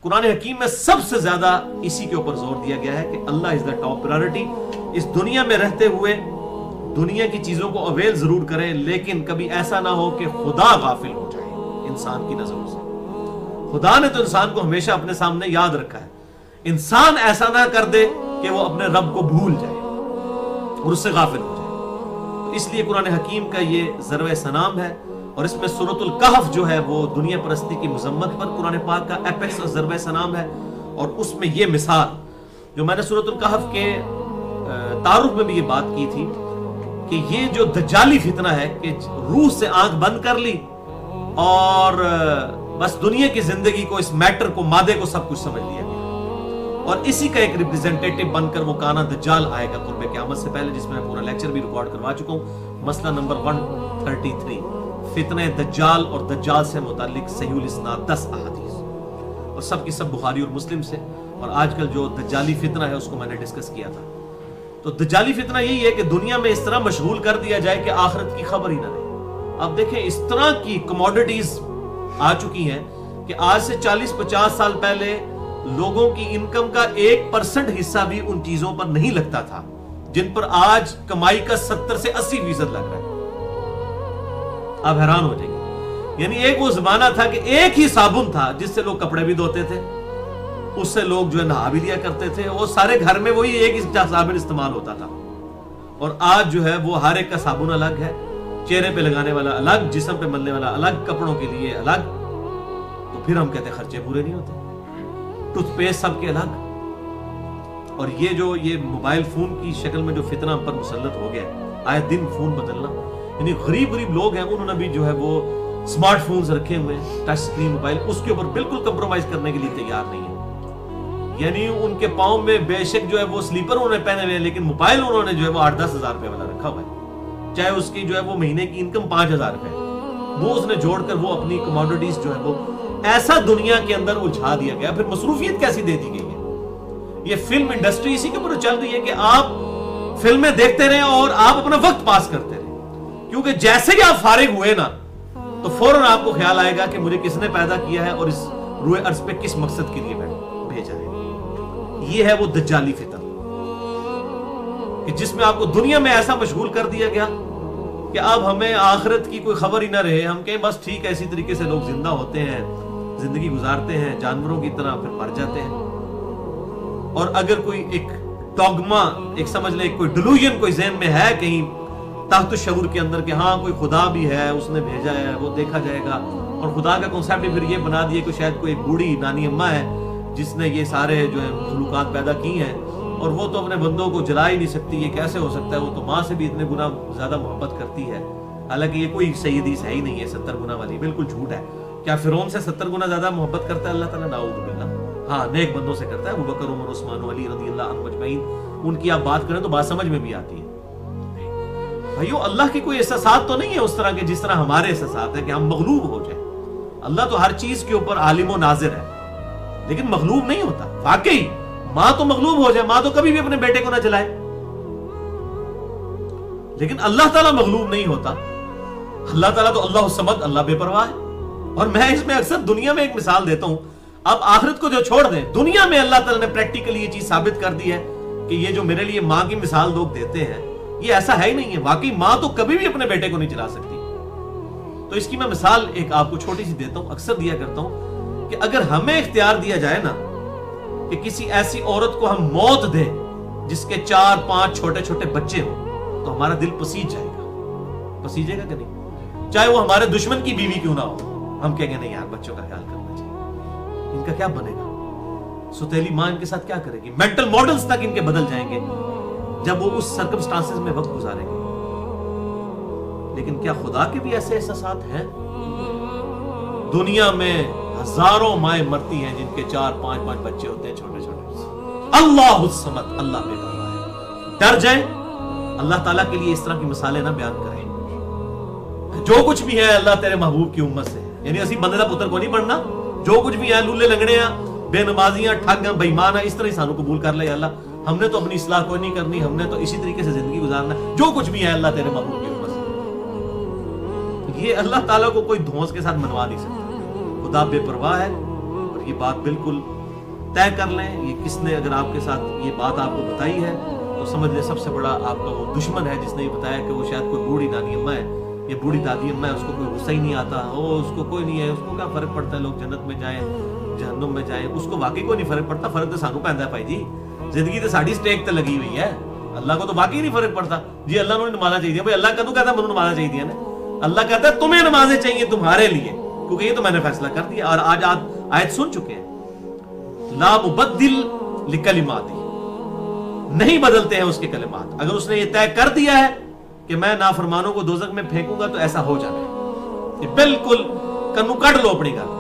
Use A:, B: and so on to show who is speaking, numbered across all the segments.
A: قرآن حکیم میں سب سے زیادہ اسی کے اوپر زور دیا گیا ہے کہ اللہ از دا ٹاپ پرائورٹی. اس دنیا میں رہتے ہوئے دنیا کی چیزوں کو اویل ضرور کریں، لیکن کبھی ایسا نہ ہو کہ خدا غافل ہو جائے انسان کی نظروں سے. خدا نے تو انسان کو ہمیشہ اپنے سامنے یاد رکھا ہے، انسان ایسا نہ کر دے کہ وہ اپنے رب کو بھول جائے اور اس سے غافل ہو جائے. تو اس لیے قرآن حکیم کا یہ ضرب سنام ہے، اور اس میں سورۃ الکہف جو ہے وہ دنیا پرستی کی مذمت پر قرآن پاک کا ایپیکس اور ضرب سنام ہے. اور اس میں یہ مثال جو میں نے سورۃ الکہف کے تعارف میں بھی یہ بات کی تھی کہ یہ جو دجالی فتنہ ہے کہ روح سے آنکھ بند کر لی اور بس دنیا کی زندگی کو، اس میٹر کو، مادے کو سب کچھ سمجھ لیا گیا، اور اسی کا ایک ریپریزنٹیٹو بن کر وہ کانا دجال آئے گا قرب قیامت سے پہلے، جس میں میں پورا لیکچر بھی ریکارڈ کروا چکا ہوں. مسئلہ نمبر 133، فتنہ دجال اور دجال سے متعلق صحیح الاسناد 10 احادیث، اور سب کی سب بخاری اور مسلم سے. اور آج کل جو دجالی فتنہ ہے اس کو میں نے ڈسکس کیا تھا. تو دجالی فتنہ یہی ہے کہ دنیا میں اس طرح مشغول کر دیا جائے کہ آخرت کی خبر ہی نہ رہے. اب دیکھیں اس طرح کی کموڈیٹیز آ چکی ہیں کہ آج سے 40-50 سال پہلے لوگوں کی انکم کا 1% حصہ بھی ان چیزوں پر نہیں لگتا تھا جن پر آج کمائی کا 70 سے 80% لگ رہا ہے. آپ حیران ہو جائیں گے. یعنی ایک وہ زمانہ تھا کہ ایک ہی صابن تھا جس سے لوگ کپڑے بھی دھوتے تھے، اس سے لوگ جو ہے نہا بھی لیا کرتے تھے، وہ سارے گھر میں وہی ایک ہی صابن استعمال ہوتا تھا. اور آج جو ہے وہ ہر ایک کا صابن الگ ہے، چہرے پہ لگانے والا الگ، جسم پہ ملنے والا الگ، کپڑوں کے لیے الگ. تو پھر ہم کہتے ہیں خرچے پورے نہیں ہوتے. ٹوتھ پیسٹ سب کے الگ. اور یہ موبائل فون کی شکل میں جو فتنہ ہم پر مسلط ہو گیا ہے، آئے دن فون بدلنا. یعنی غریب لوگ ہیں، انہوں نے بھی جو ہے وہ سمارٹ فونز رکھے ہوئے ہیں، ٹچ سکرین موبائل، اس کے اوپر بالکل کمپرومائز کرنے کے لیے تیار نہیں ہے. یعنی ان کے پاؤں میں بے شک جو ہے وہ سلیپر انہوں نے پہنے ہوئے ہیں، لیکن موبائل انہوں نے جو ہے وہ 8-10 ہزار روپے والا رکھا ہوا ہے، چاہے اس کی جو ہے وہ مہینے کی انکم 5,000 روپے. وہ اس نے جوڑ کر وہ اپنی کموڈیٹیز جو ہے وہ ایسا دنیا کے اندر الجھا دیا گیا. پھر مصروفیت کیسی دے دی گئی ہے. یہ فلم انڈسٹری اسی کے اوپر چل رہی ہے کہ آپ فلمیں دیکھتے رہیں اور آپ اپنا وقت پاس کرتے رہیں، کیونکہ جیسے ہی آپ فارغ ہوئے نا تو فوراً آپ کو خیال آئے گا کہ مجھے کس نے پیدا کیا ہے اور اس روئے ارض پہ کس مقصد کے لیے بھیجا ہے. یہ ہے وہ دجالی فتن کہ جس میں آپ کو دنیا میں ایسا مشغول کر دیا گیا کہ اب ہمیں آخرت کی کوئی خبر ہی نہ رہے. ہم کہیں بس ٹھیک ہے، اسی طریقے سے لوگ زندہ ہوتے ہیں، زندگی گزارتے ہیں جانوروں کی طرح، پھر مر جاتے ہیں. اور اگر کوئی ایک ڈوگما، ایک سمجھ لیں کوئی ڈیلوژن کوئی ذہن میں ہے کہیں تحت الشعور کے اندر کہ ہاں کوئی خدا بھی ہے، اس نے بھیجا ہے، وہ دیکھا جائے گا. اور خدا کا کنسیپٹ پھر یہ بنا دیا کہ شاید کوئی بوڑھی نانی اماں ہے جس نے یہ سارے جو ہے مخلوقات پیدا کی ہیں، اور وہ تو اپنے بندوں کو جلا ہی نہیں سکتی. یہ کیسے ہو سکتا ہے؟ وہ تو ماں سے بھی اتنے گنا زیادہ محبت کرتی ہے. حالانکہ یہ کوئی صحیح حدیث ہے ہی نہیں ہے 70 گنا والی، بالکل جھوٹ ہے. کیا فرعون سے 70 گنا زیادہ محبت کرتا ہے اللہ تعالیٰ؟ نعوذ باللہ. ہاں نیک بندوں سے کرتا ہے، ابوبکر، عمر، عثمان و علی رضی اللہ عنہم اجمعین. ان کی آپ بات کریں تو بات سمجھ میں بھی آتی ہے. بھائیو اللہ کی کوئی احساسات تو نہیں ہے اس طرح کے جس طرح ہمارے احساسات ہیں کہ ہم مغلوب ہو جائیں. اللہ تو ہر چیز کے اوپر عالم و ناظر ہے، لیکن مغلوب نہیں ہوتا. واقعی ماں تو مغلوب ہو جائے، ماں تو کبھی بھی اپنے بیٹے کو نہ چلائے، لیکن اللہ تعالیٰ مغلوب نہیں ہوتا. اللہ تعالیٰ تو اللہ الصمد، اللہ بے پرواہ ہے. اور میں اس میں اکثر دنیا میں ایک مثال دیتا ہوں. اب آخرت کو جو چھوڑ دیں، دنیا میں اللہ تعالیٰ نے پریکٹیکلی یہ چیز ثابت کر دی ہے کہ یہ جو میرے لیے ماں کی مثال لوگ دیتے ہیں یہ ایسا ہے ہی نہیں ہے. واقعی ماں تو کبھی بھی اپنے بیٹے کو نہیں چلا سکتی. تو اس کی میں مثال ایک آپ کو چھوٹی سی دیتا ہوں، اکثر دیا کرتا ہوں کہ اگر ہمیں اختیار دیا جائے نا کہ کسی ایسی عورت کو ہم موت دیں جس کے 4-5 چھوٹے چھوٹے بچے ہوں، تو ہمارا دل پسیج جائے گا. پسیجے گا کہ نہیں؟ چاہے وہ ہمارے دشمن کی بیوی کیوں نہ ہو. ہم کہیں گے نہیں یار بچوں کا خیال کرنا چاہیے، ان کا کیا بنے گا، ستیلی ماں ان کے ساتھ کیا کرے گی. مینٹل ماڈلز تک ان کے بدل جائیں گے جب وہ اس سرکمسٹانسز میں وقت گزاریں گے. لیکن کیا خدا کے بھی ایسے احساسات ہیں؟ دنیا میں ہزاروں مائیں مرتی ہیں جن کے 4-5 بچے ہوتے ہیں چھوٹے چھوٹے. اللہ الصمد، اللہ بے پرواہ ہے. ڈر جائیں، اللہ تعالیٰ کے لیے اس طرح کی مثالیں نہ بیان کریں. جو کچھ بھی ہے اللہ تیرے محبوب کی امت سے. یعنی اسی بندے دا پتر کو نہیں پڑھنا، جو کچھ بھی ہے لولے لنگڑے ہیں، بے نمازیاں، ٹھگ ہیں، بے ایمان ہیں، اس طرح ہی سانو قبول کر لے یا اللہ. ہم نے تو اپنی اصلاح کوئی نہیں کرنی، ہم نے تو اسی طریقے سے زندگی گزارنا ہے. جو کچھ بھی ہے اللہ تیرے محبوب کی امت سے. یہ اللہ تعالیٰ کو کوئی دھونس کے ساتھ منوا نہیں سکتا. خدا بے پرواہ ہے، اور یہ بات بالکل طے کر لیں یہ کس نے اگر آپ کے ساتھ یہ بات آپ کو بتائی ہے تو سمجھ لیں سب سے بڑا آپ کا وہ دشمن ہے جس نے یہ بتایا کہ وہ شاید کوئی بوڑھی نانی اماں ہے یا بوڑھی دادی اماں ہے, اس کو کوئی غصہ ہی نہیں آتا, اس کو کوئی نہیں ہے, اس کو کیا فرق پڑتا ہے لوگ جنت میں جائیں جہنم میں جائیں, اس کو واقعی کوئی نہیں فرق پڑتا. فرق تو سانو پیندا ہے بھائی جی, زندگی تو ساڈی سٹیک تے لگی ہوئی ہے, اللہ کو تو واقعی نہیں فرق پڑتا جی اللہ نے نمازاں چاہیے. بھائی اللہ کدوں کہتا ہے مجھے نمازاں چاہیے نا, اللہ کہتا ہے تمہیں نمازیں چاہیے تمہارے لیے کیونکہ یہ تو میں نے فیصلہ کر دیا. اور آج آپ آیت سن چکے ہیں, لا مبدل لکلماتی, نہیں بدلتے ہیں اس کے کلمات. اگر اس نے یہ طے کر دیا ہے کہ میں نافرمانوں کو دوزخ میں پھینکوں گا تو ایسا ہو جانا ہے, یہ بالکل کنو کٹ لو اپنی گل.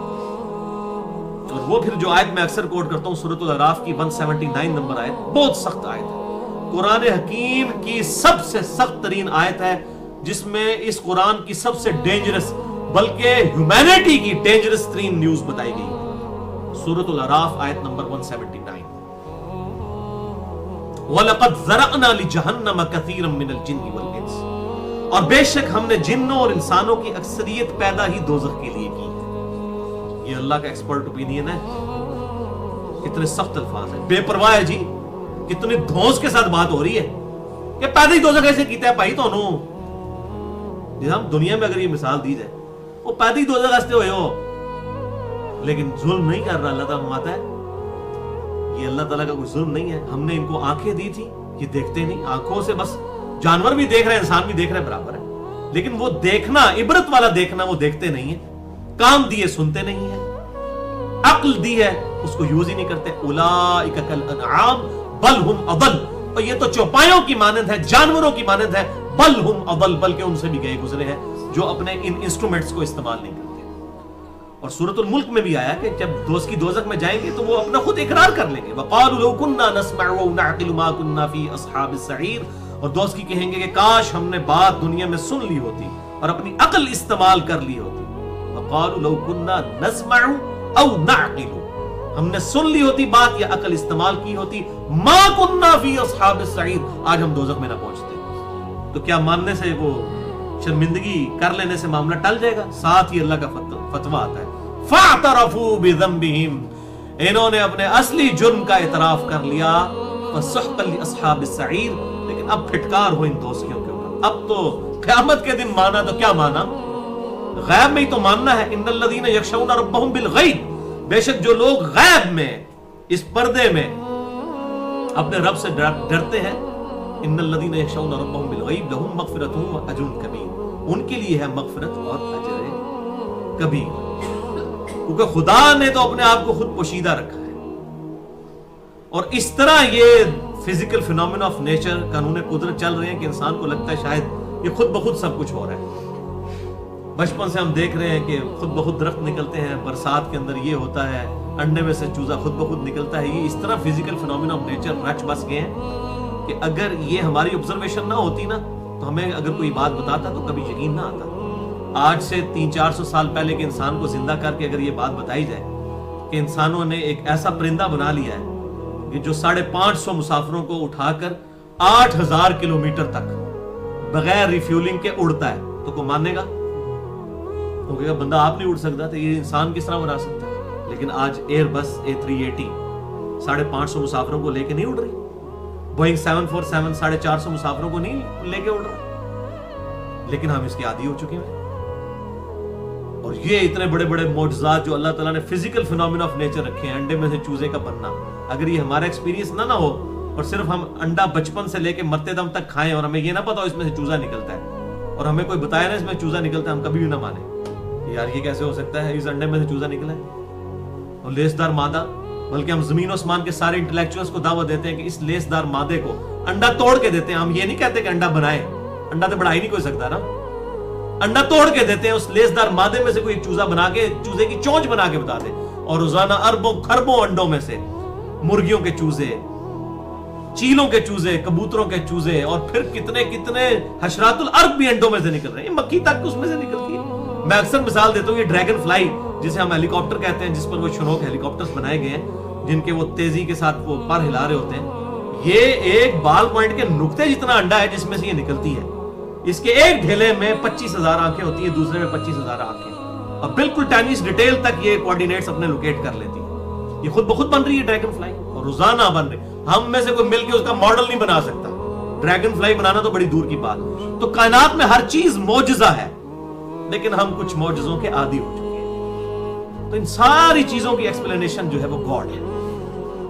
A: اور وہ پھر جو آیت میں اکثر کوٹ کرتا ہوں سورۃ الاعراف کی 179 نمبر آیت, بہت سخت آیت ہے, قرآن حکیم کی سب سے سخت ترین آیت ہے, جس میں اس قرآن کی سب سے ڈینجرس بلکہ ہیومینٹی کی ڈینجرس ترین نیوز بتائی گئی ہے. سورۃ الاعراف آیت نمبر 179, وَلَقَدْ ذَرَأْنَا لِجَهَنَّمَ كَثِيرًا مِنَ الْجِنِّ وَالْإِنسِ, اور بے شک ہم نے جنوں اور انسانوں کی اکثریت پیدا ہی دوزخ کے لیے کی. یہ اللہ کا ایکسپرٹ اوپینین ہے. کتنے سخت الفاظ ہیں, بے پرواہ ہے جی, کتنی دھوس کے ساتھ بات ہو رہی ہے کہ پیدا ہی دوزخ ایسے کیتا ہے بھائی تانوں. جس ہم دنیا میں اگر یہ مثال دی جائے وہ پیدا ہی دوزخ ایسے ہوئے ہو, لیکن ظلم نہیں کر رہا اللہ تعالیٰ فرماتا ہے یہ اللہ تعالیٰ کا کوئی ظلم نہیں ہے. ہم نے ان کو آنکھیں دی تھی, یہ دیکھتے نہیں, آنکھوں سے بس جانور بھی دیکھ رہے ہیں انسان بھی دیکھ رہے ہیں برابر ہے, لیکن وہ دیکھنا عبرت والا دیکھنا وہ دیکھتے نہیں ہیں. کام دیے سنتے نہیں ہیں, عقل دی ہے اس کو یوز ہی نہیں کرتے. اولئک کالانعام بل ہم اضل, اور یہ تو چوپایوں کی مانند ہے, جانوروں کی مانند ہے. بل ہم اضل, بلکہ ان سے بھی گئے گزرے ہیں جو اپنے ان انسٹرومنٹس کو استعمال نہیں کرتے. اور سورۃ الملک میں بھی آیا کہ جب دوست کی دوزخ میں جائیں گے تو وہ اپنا خود اقرار کر لیں گے, وقالوا لو كنا نسمع ونعقل ما كنا في اصحاب السعير, اور دوست کی کہیں گے کہ کاش ہم نے بات دنیا میں سن لی ہوتی اور اپنی عقل استعمال کر لی ہوتی. وقالوا لو كنا نسمع او نعقل, ہم نے سن لی ہوتی بات یا عقل استعمال کی ہوتی, ما كنا في اصحاب السعير, آج ہم دوزخ میں نہ پہنچتے. تو کیا ماننے سے وہ شرمندگی کر لینے سے معاملہ ٹل جائے گا؟ ساتھ ہی اللہ کا فتویٰ آتا ہے فاعترفوا بذنبهم, انہوں نے اپنے اصلی جرم کا اعتراف کر لیا. فسحقا لاصحاب السعیر, لیکن اب پھٹکار ہو ان دوستیوں کے اوپر. اب تو قیامت کے دن مانا تو کیا مانا, غیب میں ہی تو ماننا ہے. ان الذین یخشون ربهم بالغیب, بے شک جو لوگ غیب میں اس پردے میں اپنے رب سے ڈرتے ہیں, ان الذین یخشون ربهم بالغیب لهم مغفرۃ واجر کبیر, ان کے لیے ہے مغفرت اور اجر کبیر. کیونکہ خدا نے تو اپنے آپ کو خود پوشیدہ رکھا ہے. اور اس طرح یہ فزیکل فینومینا آف نیچر, قانون قدرت چل رہے ہیں کہ انسان کو لگتا ہے شاید یہ خود بخود سب کچھ ہو رہا ہے. بچپن سے ہم دیکھ رہے ہیں کہ خود بخود درخت نکلتے ہیں, برسات کے اندر یہ ہوتا ہے, انڈے میں سے چوزا خود بخود نکلتا ہے. یہ اس طرح physical phenomena of nature rich بس گئے ہیں کہ اگر یہ ہماری آبزرویشن نہ ہوتی نا تو ہمیں اگر کوئی بات بتاتا تو کبھی یقین نہ آتا. آج سے 300-400 سال پہلے کے انسان کو زندہ کر کے اگر یہ بات بتائی جائے کہ انسانوں نے ایک ایسا پرندہ بنا لیا ہے کہ جو 550 مسافروں کو اٹھا کر 8000 کلومیٹر تک بغیر ریفیولنگ کے اڑتا ہے, تو کوئی مانے گا؟ وہ کہے گا بندہ آپ نہیں اڑ سکتا تو یہ انسان کس طرح بنا سکتا ہے. لیکن آج ایئر بس A380 550 مسافروں کو لے کے نہیں اڑ رہی, بوئنگ 747 450 مسافروں کو نہیں لے کے اڑ رہا, لیکن ہم اس کے عادی ہو چکے ہیں. اور یہ اتنے بڑے بڑے معجزات جو اللہ تعالیٰ نے فزیکل فینومینا آف نیچر رکھے ہیں, انڈے میں سے چوزے کا بننا, اگر یہ ہمارا ایکسپیرینس نہ ہو اور صرف ہم انڈا بچپن سے لے کے مرتے دم تک کھائیں اور ہمیں یہ نہ پتا ہو اس میں سے چوزا نکلتا ہے, اور ہمیں کوئی بتایا نا اس میں چوزا نکلتا ہے, ہم کبھی بھی نہ مانیں یار یہ کیسے ہو سکتا ہے, اس انڈے میں سے چوزا نکلا ہے. اور لیسدار مادہ, بلکہ ہم زمین و آسمان کے سارے انٹلیکچوئلز کو دعوت دیتے ہیں کہ اس لیسدار مادے کو انڈا توڑ کے دیتے ہیں. ہم یہ نہیں کہتے کہ انڈا بنائے, انڈا تو بڑھا ہی نہیں کوئی سکتا نا, انڈا توڑ کے دیتے ہیں, اس لیسدار مادے میں سے کوئی چوزا بنا کے, چوزے کی چونچ بنا کے بتا دے. اور روزانہ اربوں خربوں انڈوں میں سے مرغیوں کے چوزے, چیلوں کے چوزے, کبوتروں کے چوزے, اور پھر کتنے کتنے حشرات الارض بھی انڈوں میں سے نکل رہے ہیں. مکھی تک اس میں سے نکلتی ہے. میں اکثر مثال دیتا ہوں, یہ ڈریگن فلائی جسے ہم ہیلی کاپٹر کہتے ہیں, جس پر وہ شنوک ہیلی کاپٹرز بنائے گئے ہیں جن کے وہ تیزی کے ساتھ وہ پر ہلا رہے ہوتے ہیں, یہ ایک بال پوائنٹ کے نقطے جتنا انڈا ہے جس میں سے یہ نکلتی ہے. اس کے ایک ڈھیلے میں 25,000 آنکھیں ہوتی ہیں, دوسرے میں 25,000 آنکھیں, اور بالکل ٹینس ڈیٹیل تک یہ کوارڈینیٹس اپنے لوکیٹ کر لیتی ہیں. یہ خود بخود بن رہی ہے ڈریگن فلائی، اور روزانہ بن رہی. ہم میں سے کوئی مل کے اس کا ماڈل نہیں بنا سکتا، ڈریگن فلائی بنانا تو بڑی دور کی بات. تو کائنات میں ہر چیز معجزہ ہے، لیکن ہم کچھ معجزوں کے عادی ہو چکے ہیں. تو ان ساری چیزوں کی ایکسپلینیشن جو ہے وہ گاڈ ہے.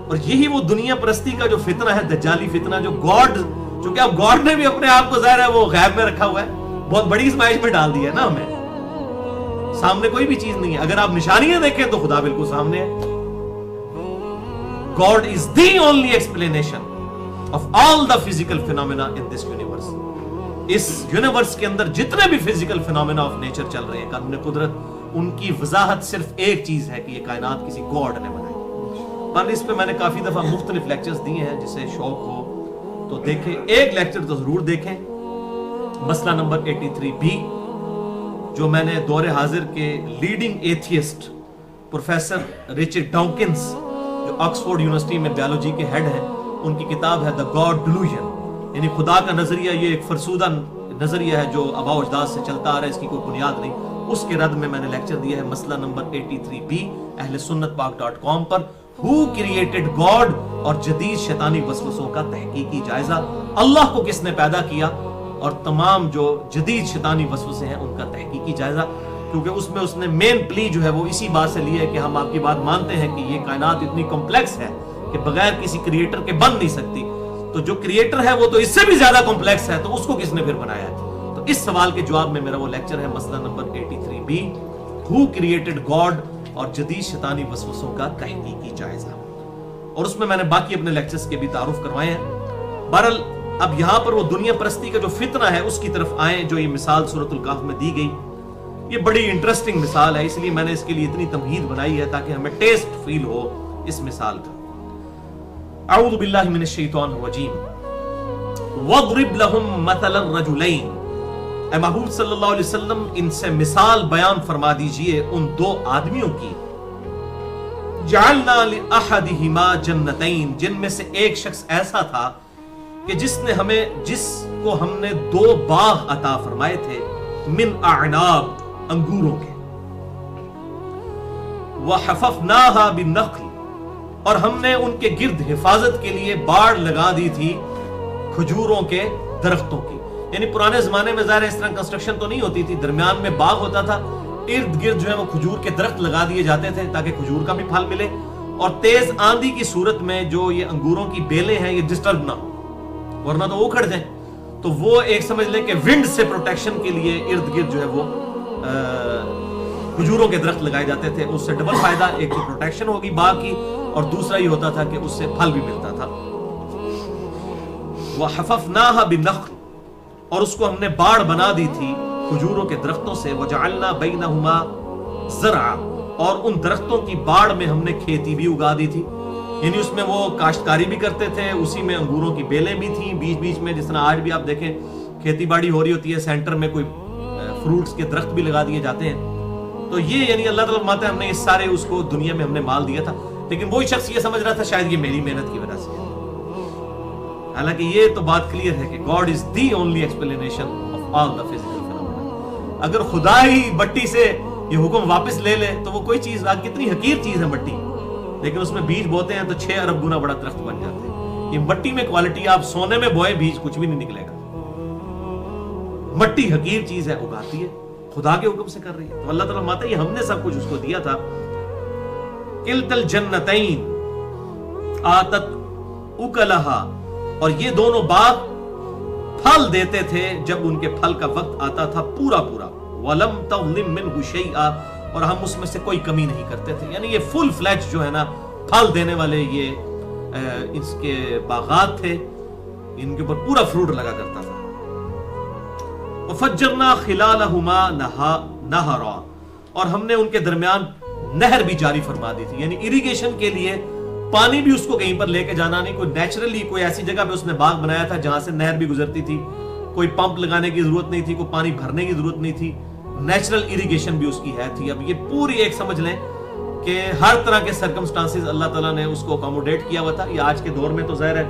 A: اور یہی وہ دنیا پرستی کا جو فتنہ ہے، دجالی فتنہ، جو گاڈ، چونکہ اب گاڈ نے بھی اپنے آپ کو ظاہر ہے وہ غیب میں رکھا ہوا ہے، بہت بڑی ازمائش میں ڈال دی ہے نا ہمیں. سامنے کوئی بھی چیز نہیں ہے. اگر آپ نشانیاں دیکھیں تو خدا بالکل سامنے ہے. God is the only explanation of all the physical phenomena in this universe. اس یونیورس کے اندر جتنے بھی فزیکل فینومینا آف نیچر چل رہے ہیں، قانون قدرت، ان کی وضاحت صرف ایک چیز ہے کہ یہ کائنات کسی گاڈ نے بنائی. پر اس پہ میں نے کافی دفعہ مختلف لیکچرز دیے ہیں، جسے شوق ہو تو دیکھیں. ایک لیکچر تو ضرور دیکھیں، مسئلہ نمبر 83B، جو میں نے دور حاضر کے لیڈنگ ایتھیسٹ پروفیسر رچرڈ ڈاؤکنز، جو آکسفورڈ یونیورسٹی میں بیالوجی کے ہیڈ ہیں، ان کی کتاب ہے دا گاڈ ڈیلوژن، یعنی خدا کا نظریہ. یہ ایک فرسودہ نظریہ ہے جو آباء و اجداد سے چلتا آ رہا ہے، اس کی کوئی بنیاد نہیں. اس کے رد میں نے لیکچر دیا ہے مسئلہ نمبر 83B اہل سنت پاک.com پر، ہو کریٹڈ گاڈ، اور جدید شیطانی وسوسوں کا تحقیقی جائزہ. اللہ کو کس نے پیدا کیا، اور تمام جو جدید شیطانی وسوسے ہیں ان کا تحقیقی جائزہ. کیونکہ اس میں اس نے مین پلی جو ہے وہ اسی بات سے لی ہے کہ ہم آپ کی بات مانتے ہیں کہ یہ کائنات اتنی کمپلیکس ہے کہ بغیر کسی کریٹر کے بن نہیں سکتی. تو جو کریٹر ہے وہ تو اس سے بھی زیادہ کمپلیکس ہے، تو اس کو کس نے پھر بنایا ہے؟ تو اس سوال کے جواب میں میرا وہ لیکچر ہے مسئلہ number 83B، who created God اور جدید شیطانی وسوسوں کا تحقیقی جائزہ. اور اس میں نے باقی اپنے لیکچرز کے بھی تعارف کروائے ہیں. بہرحال اب یہاں پر وہ دنیا پرستی کا جو فتنہ ہے اس کی طرف آئیں، جو یہ مثال سورۃ الکہف میں دی گئی. یہ بڑی انٹرسٹنگ مثال ہے، اس لیے میں نے اس کے لیے اتنی تمہید بنائی ہے تاکہ ہمیں ٹیسٹ فیل ہو اس مثال کا. اعوذ باللہ من الشیطان الرجیم. وَاضْرِبْ لَهُمْ مَثَلَ الرَّجُلَيْنِ، اے محبوب صلی اللہ علیہ وسلم ان سے مثال بیان فرما دیجئے ان دو آدمیوں کی. جَعَلْنَا لِأَحَدِهِمَا جَنَّتَيْن، جن میں سے ایک شخص ایسا تھا کہ جس کو ہم نے دو باغ عطا فرمائے تھے، من اعناب، انگوروں کے. وَحَفَفْنَاهَا بِالنَّخْلِ، اور ہم نے ان کے گرد حفاظت کے لیے باڑ لگا دی تھی کھجوروں کے درختوں کی. یعنی پرانے زمانے میں ظاہر اس طرح کنسٹرکشن تو نہیں ہوتی تھی، درمیان میں باغ ہوتا تھا، ارد گرد جو ہے وہ کھجور کے درخت لگا دیے جاتے تھے تاکہ کھجور کا بھی پھل ملے، اور تیز آندھی کی صورت میں جو یہ انگوروں کی بیلیں ہیں یہ ڈسٹرب نہ ہو، ورنہ تو وہ اکھڑ جائیں. تو وہ ایک سمجھ لیں کہ ونڈ سے پروٹیکشن کے لیے ارد گرد جو ہے وہ کھجوروں کے درخت لگائے جاتے تھے. اس سے ڈبل فائدہ، ایک تو پروٹیکشن ہوگی باغ کی، اور دوسرا یہ ہوتا تھا کہ اس سے پھل بھی ملتا تھا. وَحَفَفْنَاهَا بِالنَّخْلِ، اور اس کو ہم نے باڑ بنا دی تھی کھجوروں کے درختوں سے. وَجَعَلْنَا بَيْنَهُمَا زَرْعًا، اور ان درختوں کی باڑ میں ہم نے کھیتی بھی اگا دی تھی. یعنی اس میں وہ کاشتکاری بھی کرتے تھے، اسی میں انگوروں کی بیلیں بھی تھیں بیچ بیچ میں. جس طرح آج بھی آپ دیکھیں کھیتی باڑی ہو رہی ہوتی ہے، سینٹر میں کوئی فروٹس کے درخت بھی لگا دیے جاتے ہیں. تو یہ یعنی اللہ تعالیٰ فرماتا ہے ہم نے اس سارے اس کو دنیا میں ہم نے مال دیا تھا. لیکن وہی شخص یہ سمجھ رہا تھا شاید یہ میری محنت کی وجہ سے ہے. حالانکہ یہ تو بات کلیئر ہے کہ God is the only explanation of all the physical phenomena. اگر خدا ہی مٹی سے یہ حکم واپس لے لے تو وہ کوئی چیز، کتنی حقیر چیز ہے مٹی، لیکن اس میں بیج بوتے ہیں تو 6 ارب گنا بڑا درخت بن جاتے ہیں. یہ مٹی میں کوالٹی، آپ سونے میں بوئے بیج کچھ بھی نہیں نکلے گا. مٹی حقیر چیز ہے، اگاتی ہے، خدا کے حکم سے کر رہی ہے. تو اللہ تعالیٰ فرماتا ہے یہ ہم نے سب کچھ اس کو دیا تھا. کلتا الجنتین آتت اکلہا، اور یہ دونوں باغ پھل دیتے تھے جب ان کے پھل کا وقت آتا تھا پورا پورا. ولم تظلم منہ شیئا، اور ہم اس میں سے کوئی کمی نہیں کرتے تھے. یعنی یہ فل فلیج جو ہے نا پھل دینے والے یہ اس کے باغات تھے، ان کے اوپر پورا فروٹ لگا کرتا تھا. وفجرنا خلالہما نہرا، اور ہم نے ان کے درمیان نہر بھی جاری فرما دی تھی. یعنی اریگیشن کے لیے پانی بھی اس کو کہیں پر لے کے جانا نہیں، کوئی نیچرلی کوئی ایسی جگہ پہ اس نے باغ بنایا تھا جہاں سے نہر بھی گزرتی تھی، کوئی پمپ لگانے کی ضرورت نہیں تھی، کوئی پانی بھرنے کی ضرورت نہیں تھی، نیچرل اریگیشن بھی اس کی ہے تھی. اب یہ پوری ایک سمجھ لیں کہ ہر طرح کے سرکمسٹانسز اللہ تعالیٰ نے اس کو اکوموڈیٹ کیا ہوا تھا. یہ آج کے دور میں تو ظاہر ہے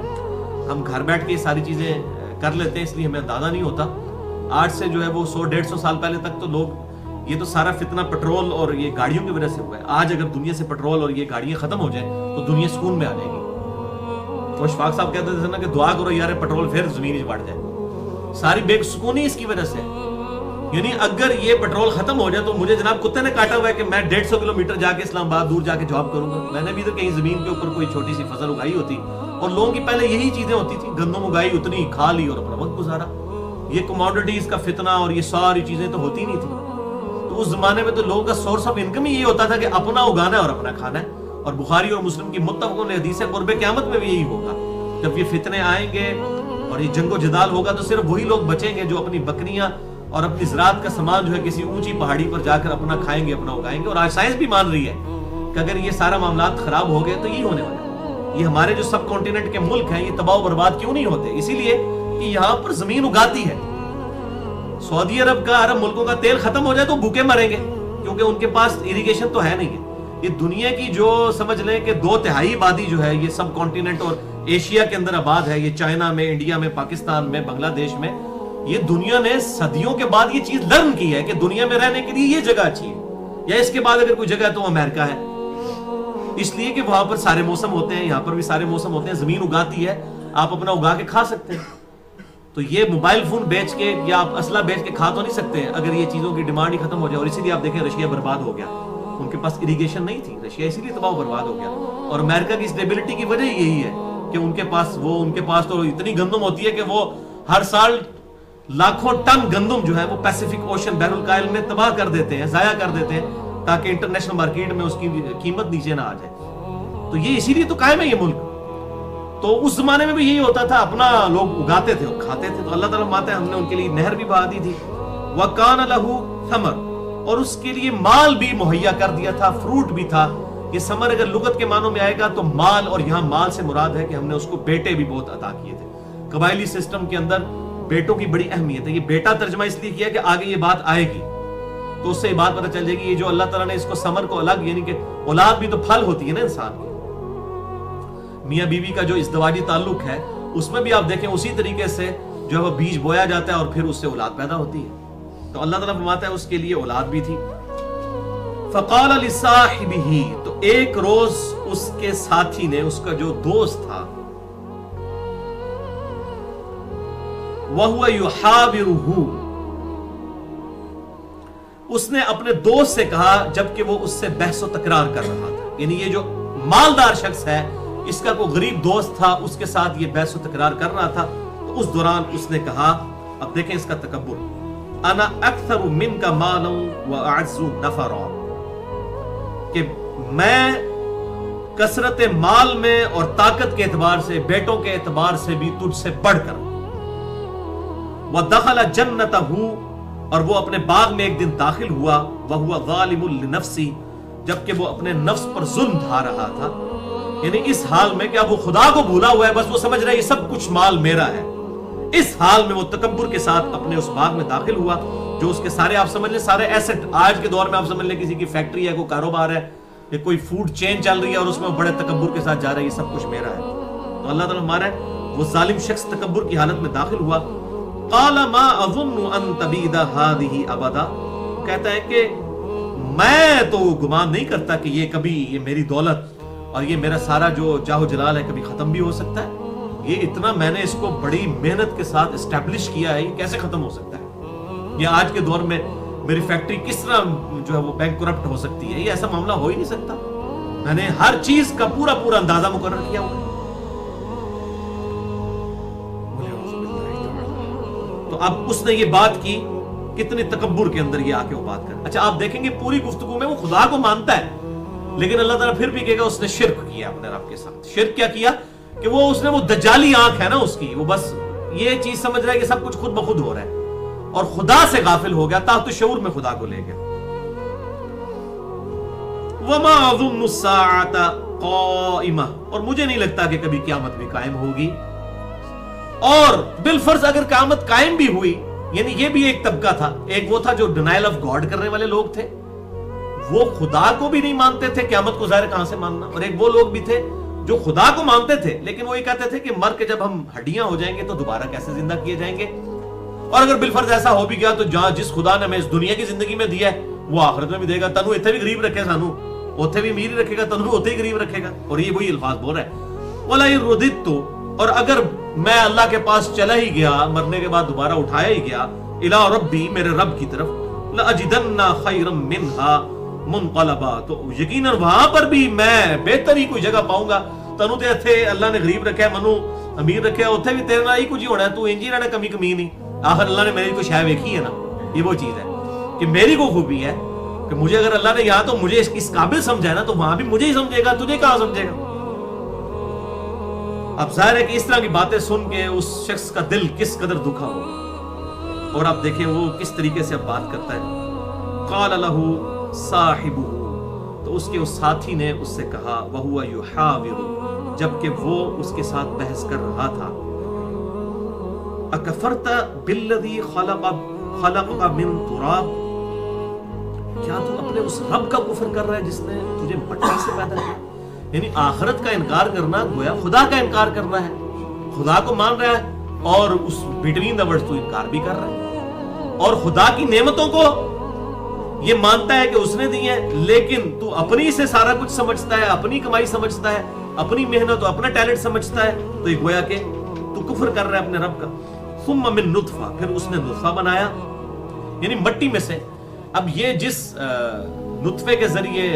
A: ہم گھر بیٹھ کے یہ ساری چیزیں کر لیتے ہیں، اس لیے ہمیں اندازہ نہیں ہوتا. آج سے جو ہے وہ 100-150 سال پہلے تک تو لوگ یہ تو سارا فتنہ پیٹرول اور یہ گاڑیوں کی وجہ سے ہوا ہے. آج اگر دنیا سے پیٹرول اور یہ گاڑیاں ختم ہو جائیں تو دنیا سکون میں آ جائے گی. تو اشفاق صاحب کہتے تھے نا کہ دعا کرو یار پیٹرول پھر زمین ہی بڑھ جائے. ساری بے سکونی اس کی وجہ سے. یعنی اگر یہ پیٹرول ختم ہو جائے تو مجھے جناب کتے نے کاٹا ہوا ہے کہ میں 150 کلومیٹر جا کے اسلام آباد دور جا کے جاب کروں گا. میں نے بھی تو کہیں زمین کے اوپر کوئی چھوٹی سی فصل اگائی ہوتی اور لوگوں کی پہلے یہی چیزیں ہوتی تھی, گندم اگائی اتنی کھا لی اور اپنا وقت گزارا. یہ کموڈٹیز کا فتنہ اور یہ ساری چیزیں تو ہوتی نہیں تھی. تو اس زمانے میں تو لوگوں کا سورس آف انکم ہی یہ ہوتا تھا کہ اپنا اگانا ہے اور اپنا کھانا ہے. اور بخاری اور مسلم کی متفق حدیث ہے قرب قیامت میں بھی یہی ہوگا. جب یہ فتنے آئیں گے اور یہ جنگ و جدال ہوگا تو صرف وہی لوگ بچیں گے جو اپنی بکریاں اور اپنی زراعت کا سامان جو ہے کسی اونچی پہاڑی پر جا کر اپنا کھائیں گے, اپنا اگائیں گے. اور آج سائنس بھی مان رہی ہے کہ اگر یہ سارا معاملات خراب ہو گئے تو یہی ہونے والا ہے. یہ ہمارے جو سب کانٹیننٹ کے ملک ہیں یہ تباہ و برباد کیوں نہیں ہوتے؟ اسی لیے کہ یہاں پر زمین اگاتی ہے. سعودی عرب کا, عرب ملکوں کا تیل ختم ہو جائے تو بھوکے مریں گے کیونکہ ان کے پاس اریگیشن تو ہے نہیں ہے. یہ دنیا کی جو سمجھ لیں کہ 2/3 آبادی جو ہے یہ سب کانٹیننٹ اور ایشیا کے اندر آباد ہے. یہ چائنا میں, انڈیا میں, پاکستان میں, بنگلہ دیش میں. یہ دنیا نے صدیوں کے بعد یہ چیز لرن کی ہے کہ دنیا میں رہنے کے لیے یہ جگہ اچھی ہے, یا اس کے بعد اگر کوئی جگہ ہے تو امریکہ ہے. اس لیے کہ وہاں پر سارے موسم ہوتے ہیں, یہاں پر بھی سارے موسم ہوتے ہیں. زمین اگاتی ہے, آپ اپنا اگا کے کھا سکتے ہیں. تو یہ موبائل فون بیچ کے یا آپ اسلحہ بیچ کے کھا تو نہیں سکتے ہیں اگر یہ چیزوں کی ڈیمانڈ ہی ختم ہو جائے. اور اسی لیے آپ دیکھیں رشیا برباد ہو گیا, ان کے پاس اریگیشن نہیں تھی. رشیا اسی لیے تباہ و برباد ہو گیا. اور امریکہ کی اسٹیبلٹی کی وجہ یہی ہے کہ ان کے پاس تو اتنی گندم ہوتی ہے کہ وہ ہر سال لاکھوں ٹن گندم جو ہے وہ پیسیفک اوشن بحر الکاہل میں تباہ کر دیتے ہیں, ضائع کر دیتے ہیں تاکہ انٹرنیشنل مارکیٹ میں اس کی قیمت نیچے نہ آ جائے. تو یہ اسی لیے تو قائم ہے یہ ملک. تو اس زمانے میں بھی یہی ہوتا تھا, اپنا لوگ اگاتے تھے اور کھاتے تھے. تو اللہ تعالیٰ فرماتا ہے ہم نے ان کے لیے نہر بھی بہا دی تھی. وَكَانَ لَهُ ثَمَرٌ, اور اس کے لیے مال بھی مہیا کر دیا تھا, فروٹ بھی تھا. یہ ثمر اگر لغت کے معنوں میں آئے گا تو مال, اور یہاں مال سے مراد ہے کہ ہم نے اس کو بیٹے بھی بہت عطا کیے تھے. قبائلی سسٹم کے اندر بیٹوں کی بڑی اہمیت ہے. یہ بیٹا ترجمہ اس لیے کیا کہ آگے یہ بات آئے گی تو اس سے یہ بات پتہ چل جائے گی. یہ جو اللہ تعالیٰ نے اس کو ثمر کو الگ, یعنی کہ اولاد بھی تو پھل ہوتی ہے نا انسان کی. میاں بیوی کا جو ازدواجی تعلق ہے اس میں بھی آپ دیکھیں اسی طریقے سے جو ہے وہ بیج بویا جاتا ہے اور پھر اس سے اولاد پیدا ہوتی ہے. تو اللہ تعالیٰ فرماتا ہے اس کے لیے اولاد بھی تھی. فقال لصاحبہ, تو ایک روز اس کے ساتھی نے, اس کا جو دوست تھا, وَهُوَ يُحَاوِرُهُ, اس نے اپنے دوست سے کہا جبکہ وہ اس سے بحث و تکرار کر رہا تھا. یعنی یہ جو مالدار شخص ہے اس کا کوئی غریب دوست تھا, اس کے ساتھ یہ بحث و تکرار کر رہا تھا. تو اس دوران اس نے کہا, اب دیکھیں اس کا تکبر, انا اکثر منک مالا واعز نفرا, کہ میں کثرت مال میں اور طاقت کے اعتبار سے, بیٹوں کے اعتبار سے بھی تجھ سے بڑھ کر. وَدَخَلَ جَنَّتَهُ, اور وہ اپنے باغ میں ایک دن داخل ہوا. وَهُوَ ظَالِمٌ لِنَفْسِهِ, جبکہ وہ اپنے نفس پر ظلم ڈھا رہا تھا. یعنی اس حال میں کہ اب وہ خدا کو بھولا ہوا ہے, بس وہ سمجھ رہا ہے یہ سب کچھ مال میرا ہے. اس حال میں وہ تکبر کے ساتھ اپنے اس باغ میں داخل ہوا جو اس کے سارے, آپ سمجھ لیں سارے ایسٹ, آج کے دور میں آپ سمجھ لیں کسی کی فیکٹری ہے, کوئی کاروبار ہے, یا کوئی فوڈ چین چل رہی ہے اور اس میں بڑے تکبر کے ساتھ جا رہا ہے, یہ سب کچھ میرا ہے. تو اللہ تعالیٰ ہمارا ہے وہ ظالم شخص تکبر کی حالت میں داخل ہوا. قال ما اظن ان تبید هذه ابدا, کہتا ہے کہ میں تو گمان نہیں کرتا کہ یہ کبھی, یہ میری دولت اور یہ میرا سارا جو جاہ و جلال ہے کبھی ختم بھی ہو سکتا ہے. یہ اتنا میں نے اس کو بڑی محنت کے ساتھ اسٹیبلش کیا ہے, یہ کیسے ختم ہو سکتا ہے؟ یہ آج کے دور میں میری فیکٹری کس طرح جو ہے وہ بینک کرپٹ ہو سکتی ہے؟ یہ ایسا معاملہ ہو ہی نہیں سکتا. میں نے ہر چیز کا پورا اندازہ مقرر کیا ہوا. تو اب اس نے یہ بات کی, کتنے تکبر کے اندر یہ آ کے وہ بات کر. اچھا آپ دیکھیں گے پوری گفتگو میں وہ خدا کو مانتا ہے, لیکن اللہ تعالیٰ پھر بھی کہے گا اس نے شرک کیا اپنے رب کے ساتھ. شرک کیا کیا کہ اس نے وہ دجالی آنکھ ہے نا اس کی, وہ بس یہ چیز سمجھ رہا ہے کہ سب کچھ خود بخود ہو رہا ہے اور خدا سے غافل ہو گیا, تحت شعور میں خدا کو لے گیا. وما اظن الساعة قائمة, اور مجھے نہیں لگتا کہ کبھی قیامت بھی قائم ہوگی. اور بالفرض اگر قیامت قائم بھی ہوئی, یعنی یہ بھی ایک طبقہ تھا, ایک وہ تھا جو ڈینائل آف گاڈ کرنے والے لوگ تھے, وہ خدا کو بھی نہیں مانتے تھے, قیامت کو ظاہر کہاں سے ماننا. اور ایک وہ لوگ بھی تھے جو خدا کو مانتے تھے لیکن وہ یہ کہتے تھے کہ مر کے جب ہم ہڈیاں ہو جائیں گے تو دوبارہ کیسے زندہ کیے جائیں گے. اور اگر بالفرض ایسا ہو بھی گیا تو جس خدا نے ہمیں اس دنیا کی زندگی میں دیا ہے وہ آخرت میں بھی دے گا, تنو اتنے بھی غریب رکھے سانو, اتنے بھی امیر رکھے گا, تنو اتنے ہی غریب رکھے گا. اور یہ وہی الفاظ بول رہا ہے, وَلَئِن رُدِدتُّ, اور اگر میں اللہ کے پاس چلا ہی گیا, مرنے کے بعد دوبارہ اٹھایا ہی گیا, اِلَىٰ رَبِّي, میرے رب کی طرف, لَأَجِدَنَّ خَيْرًا مِّنْهَا مُنْقَلَبًا, تو یقیناً وہاں پر بھی میں بہتر ہی کوئی جگہ پاؤں گا. تنو تے اتھے اللہ نے غریب رکھا ہے, منو امیر رکھا ہے, اتھے بھی تیرے نال ہی کچھ ہونا ہے, تو انجی رہنا کمی کمی نہیں. آخر اللہ نے میری کوئی شے ویکھی ہے نا, یہ وہ چیز ہے کہ میری کو خوبی ہے کہ مجھے اگر اللہ نے یہاں تو مجھے اس قابل سمجھا ہے نا, تو وہاں بھی مجھے ہی سمجھے گا, تجھے کہاں سمجھے گا. اب ظاہر ہے کہ اس طرح کی باتیں سن کے اس شخص کا دل کس قدر دکھا ہوگا. اور آپ دیکھیں وہ کس طریقے سے اب بات کرتا ہے. قال له صاحبه, تو اس کے اس ساتھی نے اس سے کہا, وَهُوَ يُحَاوِرُ, جبکہ وہ اس کے ساتھ بحث کر رہا تھا, اکفرت بالذی خلقک من تراب, کیا تو اپنے اس رب کا کفر کر رہا ہے جس نے تجھے مٹی سے پیدا کیا. یعنی آخرت کا انکار کرنا گویا خدا کا انکار کرنا ہے. خدا کو مان رہا ہے اور اس بٹوین دا ورڈز تو انکار بھی کر رہا ہے, اور خدا کی نعمتوں کو یہ مانتا ہے کہ اس نے دی ہے, لیکن تو اپنی سے سارا کچھ سمجھتا ہے, اپنی کمائی سمجھتا ہے, اپنی محنت اور اپنا ٹیلنٹ سمجھتا ہے, تو یہ گویا کہ تو کفر کر رہا ہے اپنے رب کا. ثم من نطفہ, پھر اس نے نطفہ بنایا, یعنی مٹی میں سے. اب یہ جس نطفے کے ذریعے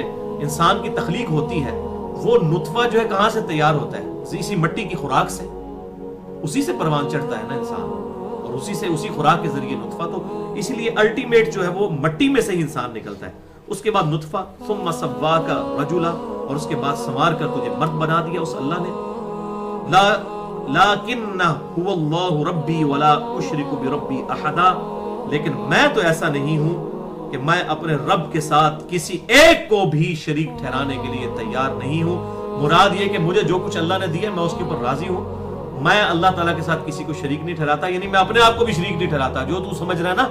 A: انسان کی تخلیق ہوتی ہے, وہ نطفہ جو ہے کہاں سے تیار ہوتا ہے, اسی مٹی کی خوراک سے, اسی سے پروان چڑھتا ہے نا انسان, اور اسی خوراک کے ذریعے نطفہ, تو اسی لیے الٹیمیٹ جو ہے وہ مٹی میں سے ہی انسان نکلتا ہے. اس کے بعد نطفہ, ثم سواک رجلا, اور اس کے بعد سنوار کر تجھے مرد بنا دیا اس اللہ نے. لیکن هو اللہ ربی ولا اشرک بربی احدا, لیکن میں تو ایسا نہیں ہوں کہ میں اپنے رب کے ساتھ کسی ایک کو بھی شریک ٹھہرانے کے لیے تیار نہیں ہوں. مراد یہ کہ مجھے جو کچھ اللہ نے دیا میں اس کے اوپر راضی ہوں, میں اللہ تعالیٰ کے ساتھ کسی کو شریک نہیں ٹھہراتا, یعنی میں اپنے آپ کو بھی شریک نہیں ٹھہراتا. جو تو سمجھ رہا ہے نا,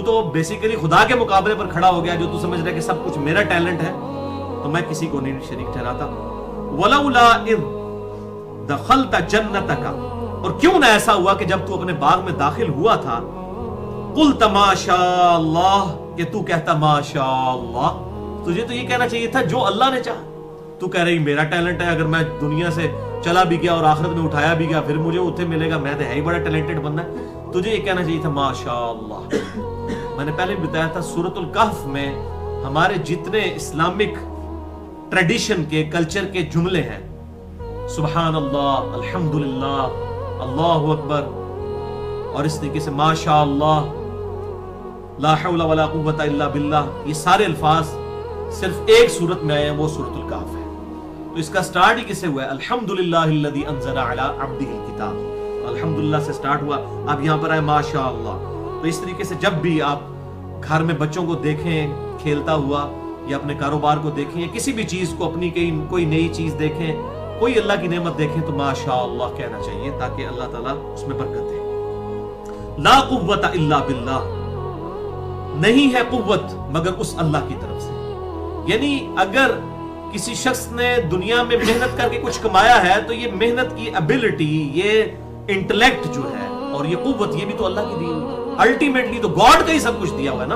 A: تو بیسیکلی خدا کے مقابلے پر کھڑا ہو گیا, جو تو سمجھ رہا ہے کہ سب کچھ میرا ٹیلنٹ ہے, تو میں کسی کو نہیں شریک ٹھہراتا. وَلَوْلَا إِذْ دَخَلْتَ جَنَّتَكَ, اور کیوں نہ ایسا ہوا کہ جب تو اپنے باغ میں داخل ہوا تھا, قُلْتَ مَا شَاءَ اللَّهُ, کہ تو کہتا ما شاء اللہ, تجھے تو یہ کہنا چاہیے تھا جو اللہ نے چاہا. تو کہہ رہی میرا ٹیلنٹ ہے, اگر میں دنیا سے چلا بھی گیا اور آخرت میں اٹھایا بھی گیا پھر مجھے اتنے ملے گا, میں تو ہے ہی بڑا ٹیلنٹڈ بندہ ہے. تجھے یہ کہنا چاہیے تھا ما شاء اللہ. میں نے پہلے بتایا تھا سورۃ الکہف میں ہمارے جتنے اسلامک ٹریڈیشن کے کلچر کے جملے ہیں, سبحان اللہ, الحمدللہ, اللہ اکبر, اور اس طریقے سے ما شاء اللہ, لا حول ولا قوت الا باللہ, یہ سارے الفاظ صرف ایک صورت میں آئے ہیں, وہ سورۃ الکہف ہے. تو اس کا سٹارٹ ہی کس سے ہوا ہے, الحمدللہ الذی انزل علی عبدہ الکتاب, الحمدللہ سے سٹارٹ ہوا. اب یہاں پر ہے ما شاء اللہ. تو اس طریقے سے جب بھی آپ گھر میں بچوں کو دیکھیں کھیلتا ہوا, یا اپنے کاروبار کو دیکھیں, یا کسی بھی چیز کو, اپنی کوئی نئی چیز دیکھیں, کوئی اللہ کی نعمت دیکھیں, تو ما شاء اللہ کہنا چاہیے تاکہ اللہ تعالیٰ اس میں برکت دے. لا قوت الا باللہ, نہیں ہے قوت مگر اس اللہ کی طرف سے. یعنی اگر کسی شخص نے دنیا میں محنت کر کے کچھ کمایا ہے, تو یہ محنت کی ابیلٹی, یہ انٹلیکٹ جو ہے اور یہ قوت, یہ بھی تو اللہ کی دی ہوئی. الٹیمیٹلی تو گاڈ کا ہی سب کچھ دیا ہوا ہے نا.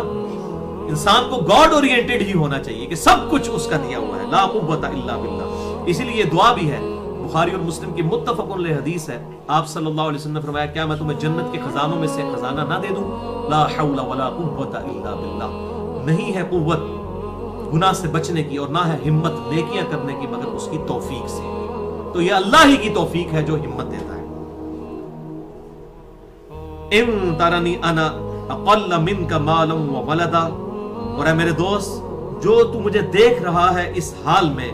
A: انسان کو گاڈ اورینٹڈ ہی ہونا چاہیے کہ سب کچھ اس کا دیا ہوا ہے. لا قوت الا باللہ. اسی لیے یہ دعا بھی ہے, بخاری اور مسلم کی متفق علیہ حدیث ہے. آپ صلی اللہ علیہ وسلم نے فرمایا, کیا میں تمہیں جنت کے خزانوں میں سے خزانہ نہ دے دوں؟ لا حول ولا قوت الا باللہ. نہیں ہے قوت گناہ سے بچنے کی اور نہ ہے ہمت نیکیاں کرنے کی مگر اس کی توفیق سے. تو یہ اللہ ہی کی توفیق ہے جو ہمت دیتا ہے. ان ترنی انا اقل منک مالا وولدا, اور اے میرے دوست جو تو مجھے دیکھ رہا ہے اس حال میں